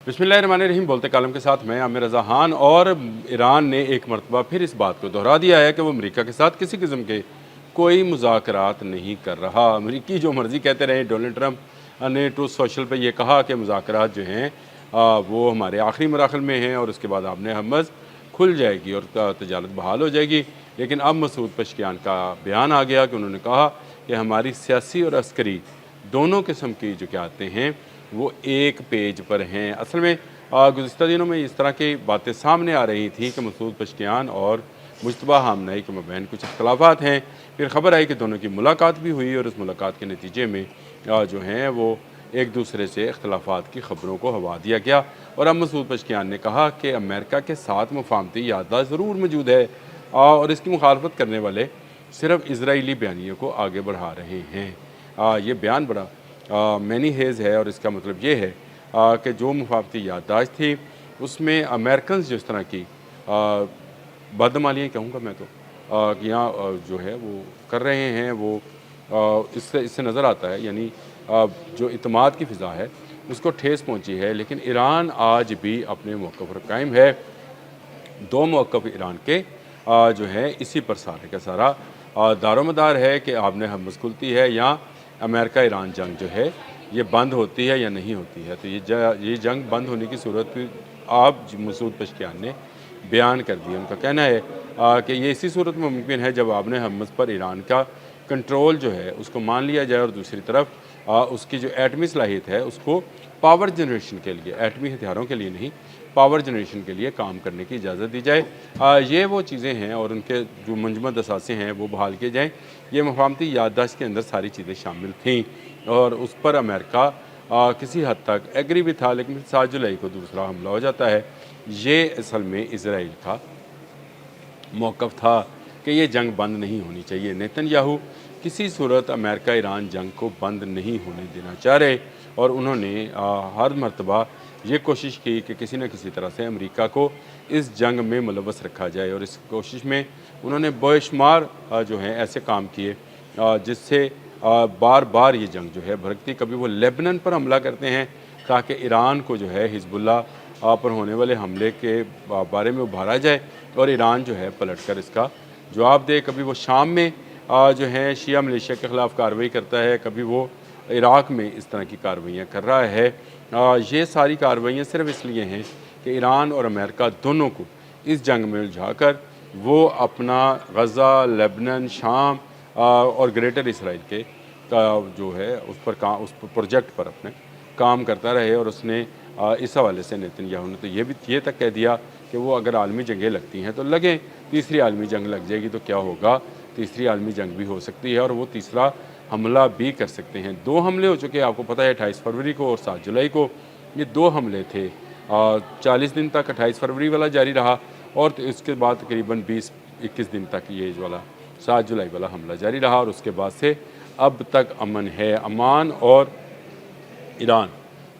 बिस्मिल्लाहिर्रहमानिर्रहीम। बोलते कालम के साथ मैं आमिर रज़ा खान। और ईरान ने एक मरतबा फिर इस बात को दोहरा दिया है कि वो अमेरिका के साथ किसी किस्म के कोई मुज़ाकरात नहीं कर रहा। अमेरिकी जो मर्ज़ी कहते रहे। डोनाल्ड ट्रंप ने ट्रूथ सोशल पे ये कहा कि मुज़ाकरात जो हैं वो हमारे आखिरी मराहल में हैं और उसके बाद आपने हमज़ खुल जाएगी और तजारत बहाल हो जाएगी। लेकिन अब मसूद पेशकियान का बयान आ गया कि उन्होंने कहा कि हमारी सियासी और अस्करी दोनों किस्म की जो कहते हैं वो एक पेज पर हैं। असल में गुज़िश्ता दिनों में इस तरह की बातें सामने आ रही थी कि मसूद पेशकियान और मुज्तबा हामनाई के मबैन कुछ इख्तलाफात हैं। फिर खबर आई कि दोनों की मुलाकात भी हुई और उस मुलाकात के नतीजे में जो हैं वो एक दूसरे से इख्तलाफात की खबरों को हवा दिया गया। और अब मसूद पेशकियान ने कहा कि अमेरिका के साथ मुफाहमती याददाश्त ज़रूर मौजूद है और इसकी मुखालफत करने वाले सिर्फ इजराइली बयानियों को आगे बढ़ा रहे हैं। ये बयान बड़ा मैनी हेज़ है और इसका मतलब ये है कि जो मुफाहमती याददाश्त थी उसमें अमेरिकन जिस तरह की बदमालियाँ कहूँगा मैं तो कि यहाँ जो है वो कर रहे हैं वो इससे इससे नज़र आता है। यानी जो इत्मीनान की फ़िज़ा है उसको ठेस पहुँची है। लेकिन ईरान आज भी अपने मौक़िफ़ पर कायम है। दो मौक़िफ़ ईरान के जो है इसी पर सारे का सारा दारोमदार है कि आपने हमस खुलती है या अमेरिका ईरान जंग जो है ये बंद होती है या नहीं होती है। तो ये जंग बंद होने की सूरत आप मसूद पेशकियान ने बयान कर दिया। उनका कहना है कि ये इसी सूरत में मुमकिन है जब आपने हमस पर ईरान का कंट्रोल जो है उसको मान लिया जाए और दूसरी तरफ उसकी जो एटमी सलाहियत है उसको पावर जनरेशन के लिए, एटमी हथियारों के लिए नहीं, पावर जनरेशन के लिए काम करने की इजाज़त दी जाए। ये वो चीज़ें हैं और उनके जो मुंजमद असासे हैं वो बहाल किए जाएँ। ये मुफाहमती याददाश्त के अंदर सारी चीज़ें शामिल थीं और उस पर अमेरिका किसी हद तक एग्री भी था। लेकिन 7 जुलाई को दूसरा हमला हो जाता है। ये असल में इसराइल का मौक़िफ़ था कि ये जंग बंद नहीं होनी चाहिए। नेतन्याहू किसी सूरत अमेरिका ईरान जंग को बंद नहीं होने देना चाह रहे और उन्होंने हर मरतबा ये कोशिश की कि किसी न किसी तरह से अमेरिका को इस जंग में मुलव्वस रखा जाए। और इस कोशिश में उन्होंने बेशुमार जो हैं ऐसे काम किए जिससे बार बार ये जंग जो है भड़कती। कभी वो लेबनान पर हमला करते हैं ताकि ईरान को जो है हिजबुल्लाह पर होने वाले हमले के बारे में उभारा जाए और ईरान जो है पलटकर इसका जवाब दे। कभी वो शाम में जो है शिया मलेशिया के ख़िलाफ़ कार्रवाई करता है, कभी वो इराक़ में इस तरह की कार्रवाइयाँ कर रहा है। ये सारी कार्रवाइयाँ सिर्फ इसलिए हैं कि ईरान और अमेरिका दोनों को इस जंग में उलझाकर वो अपना गज़ा, लेबनान, शाम और ग्रेटर इसराइल के जो है उस प्रोजेक्ट पर अपने काम करता रहे। और उसने इस हवाले से नेतन्याहू ने तो ये तक कह दिया कि वो अगर आलमी जंगें लगती हैं तो लगें, तीसरी आलमी जंग लग जाएगी तो क्या होगा, तीसरी आलमी जंग भी हो सकती है और वो तीसरा हमला भी कर सकते हैं। 2 हमले हो चुके हैं, आपको पता है, 28 फरवरी को और 7 जुलाई को। ये 2 हमले थे। 40 दिन तक 28 फरवरी वाला जारी रहा और इसके बाद तकरीबन 20-21 दिन तक ये वाला 7 जुलाई वाला हमला जारी रहा और उसके बाद से अब तक अमन है। अमान और ईरान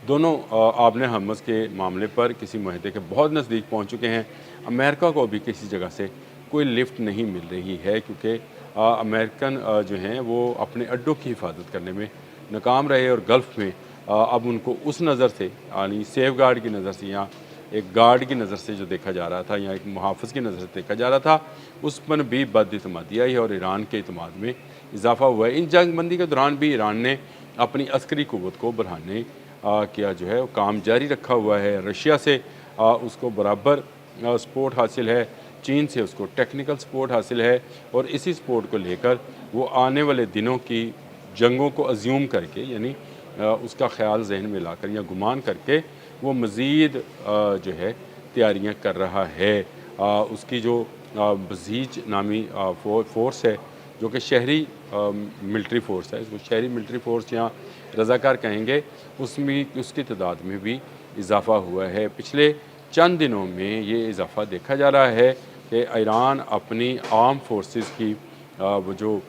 दोनों आपने हमस के मामले पर किसी मुआहदे के बहुत नज़दीक पहुंच चुके हैं। अमेरिका को अभी किसी जगह से कोई लिफ्ट नहीं मिल रही है क्योंकि अमेरिकन जो हैं वो अपने अड्डों की हिफाजत करने में नाकाम रहे और गल्फ़ में अब उनको उस नज़र से यानी सेफ गार्ड की नज़र से या एक गार्ड की नज़र से जो देखा जा रहा था या एक मुहाफ़िज़ की नज़र से देखा जा रहा था, उस पर भी बदइतमादी आई और ईरान के इतमाद में इजाफ़ा हुआ है। इन जंगबंदी के दौरान भी ईरान ने अपनी अस्करी क़ुव्वत को बढ़ाने किया जो है काम जारी रखा हुआ है। रशिया से उसको बराबर सपोर्ट हासिल है, चीन से उसको टेक्निकल सपोर्ट हासिल है और इसी सपोर्ट को लेकर वो आने वाले दिनों की जंगों को अज्यूम करके यानी उसका ख़्याल जहन में लाकर या गुमान करके वो मज़ीद जो है तैयारियां कर रहा है। उसकी जो बजीज नामी फ़ोर्स है जो कि शहरी मिलिट्री फ़ोर्स है, इसको शहरी मिलिट्री फ़ोर्स या रज़ाकार कहेंगे, उसमें उसकी तादाद में भी इजाफ़ा हुआ है। पिछले चंद दिनों में ये इजाफ़ा देखा जा रहा है कि ईरान अपनी आर्म फोर्सेस की वो जो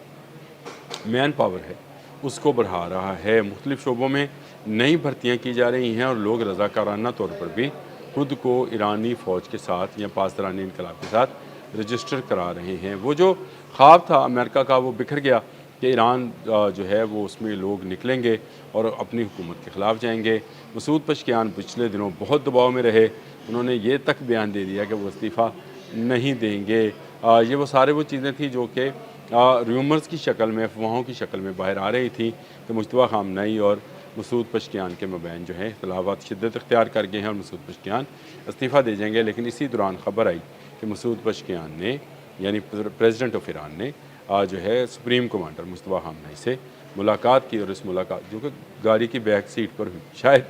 मैन पावर है उसको बढ़ा रहा है। मुख्तलिफ़ शोबों में नई भर्तियाँ की जा रही हैं और लोग रज़ाकाराना तौर पर भी खुद को ईरानी फ़ौज के साथ या पासदारानी इनकलाब के साथ रजिस्टर करा रहे हैं। वो जो ख्वाब था अमेरिका का वो बिखर गया कि ईरान जो है वो उसमें लोग निकलेंगे और अपनी हुकूमत के ख़िलाफ़ जाएंगे। मसूद पशकियान पिछले दिनों बहुत दबाव में रहे, उन्होंने ये तक बयान दे दिया कि वो इस्तीफ़ा नहीं देंगे। ये वो सारे वो चीज़ें थी जो कि र्यूमर्स की शक्ल में, अफवाहों की शक्ल में बाहर आ रही थी कि मुश्तबा खामनेई और मसूद पशकियान के मबैन जो है इख्तिलाफ़ात शिद्दत इख्तियार कर गए हैं और मसूद पशकियान इस्तीफ़ा दे जाएंगे। लेकिन इसी दौरान ख़बर आई कि मसूद पशकियान ने, यानी प्रेसिडेंट ऑफ ईरान ने जो है सुप्रीम कमांडर मुश्तबा खामनेई से मुलाकात की, और इस मुलाकात जो कि गाड़ी की बैक सीट पर हुई। शायद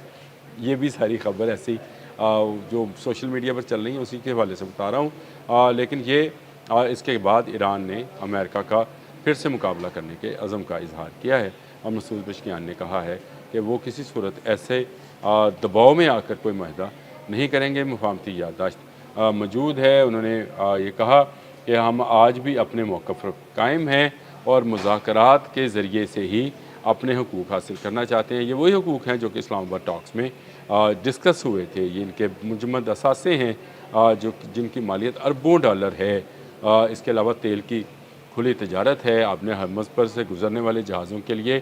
ये भी सारी खबर ऐसी जो सोशल मीडिया पर चल रही है उसी के हवाले से बता रहा हूँ। लेकिन ये इसके बाद ईरान ने अमेरिका का फिर से मुकाबला करने के अज़म का इजहार किया है और मसूद पशकियान ने कहा है कि वो किसी सूरत ऐसे दबाव में आकर कोई माहिदा नहीं करेंगे। मुफाहमती याददाश्त मौजूद है। उन्होंने ये कहा कि हम आज भी अपने मौक़िफ़ पर कायम हैं और मुज़ाकरात के ज़रिए से ही अपने हुकूक हासिल करना चाहते हैं। ये वही हुकूक हैं जो कि इस्लामाबाद टॉक्स में डिस्कस हुए थे। ये इनके मुजम्मद असासे हैं जो जिनकी मालियत अरबों डॉलर है। इसके अलावा तेल की खुली तजारत है। आपने हरमज़ पर से गुजरने वाले जहाज़ों के लिए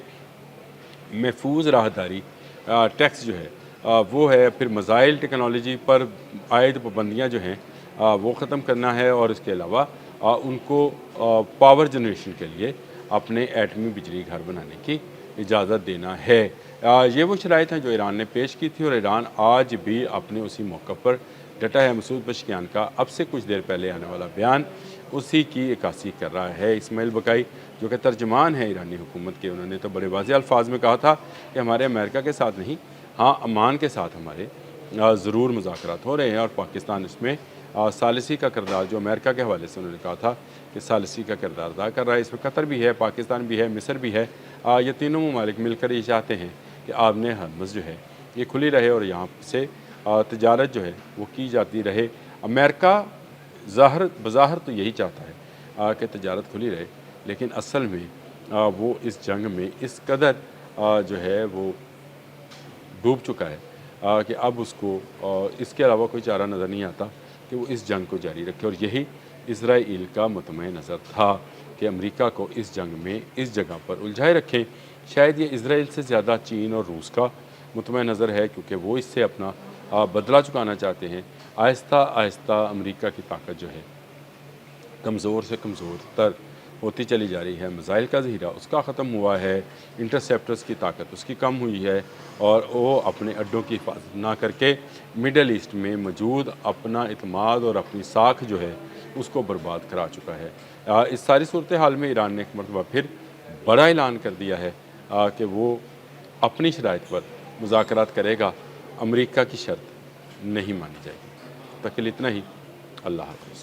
महफूज राहदारी टैक्स जो है वो है। फिर मज़ाइल टेक्नोलॉजी पर आयद पाबंदियाँ जो हैं वो ख़त्म करना है और इसके अलावा उनको पावर जनरेशन के लिए अपने एटमी बिजली घर बनाने की इजाज़त देना है। ये वो शराइत हैं जो ईरान ने पेश की थी और ईरान आज भी अपने उसी मौक़िफ़ पर डटा है। मसूद पशकियान का अब से कुछ देर पहले आने वाला बयान उसी की इक्कासी कर रहा है। इस्माइल बकाई जो कि तर्जमान है ईरानी हुकूमत के, उन्होंने तो बड़े वाज़ेह अल्फाज में कहा था कि हमारे अमेरिका के साथ नहीं, हाँ अमान के साथ हमारे ज़रूर मुज़ाकरात हो रहे हैं और पाकिस्तान इसमें सालिसी का किरदार, जो अमेरिका के हवाले से उन्होंने कहा था कि सालिसी का किरदार अदा कर रहा है। इसमें कतर भी है, पाकिस्तान भी है, मिस्र भी है। ये तीनों ममालिक मिलकर ये चाहते हैं कि आबने हरमज़ जो है ये खुली रहे और यहाँ से तजारत जो है वो की जाती रहे। अमेरिका बज़ाहिर तो यही चाहता है कि तजारत खुली रहे, लेकिन असल में वो इस जंग में इस कदर जो है वो डूब चुका है कि अब उसको इसके अलावा कोई चारा नज़र नहीं आता कि वो इस जंग को जारी रखे। और यही इज़राइल का मुतमय नज़र था कि अमेरिका को इस जंग में इस जगह पर उलझाए रखें। शायद ये इज़राइल से ज़्यादा चीन और रूस का मुतमय नज़र है, क्योंकि वो इससे अपना बदला चुकाना चाहते हैं। आहिस्ता आहिस्ता अमेरिका की ताकत जो है कमज़ोर से कमज़ोर तर होती चली जा रही है। मिसाइल का ज़ख़ीरा उसका ख़त्म हुआ है, इंटरसेप्टर्स की ताकत उसकी कम हुई है और वो अपने अड्डों की हिफाजत ना करके मिडल ईस्ट में मौजूद अपना इत्मीनान और अपनी साख जो है उसको बर्बाद करा चुका है। इस सारी सूरत हाल में ईरान ने एक मरतबा फिर बड़ा ऐलान कर दिया है कि वो अपनी शराइत पर मुज़ाकरात करेगा, अमेरिका की शर्त नहीं मानी जाएगी। तक इतना ही। अल्लाह हाफ़िज़।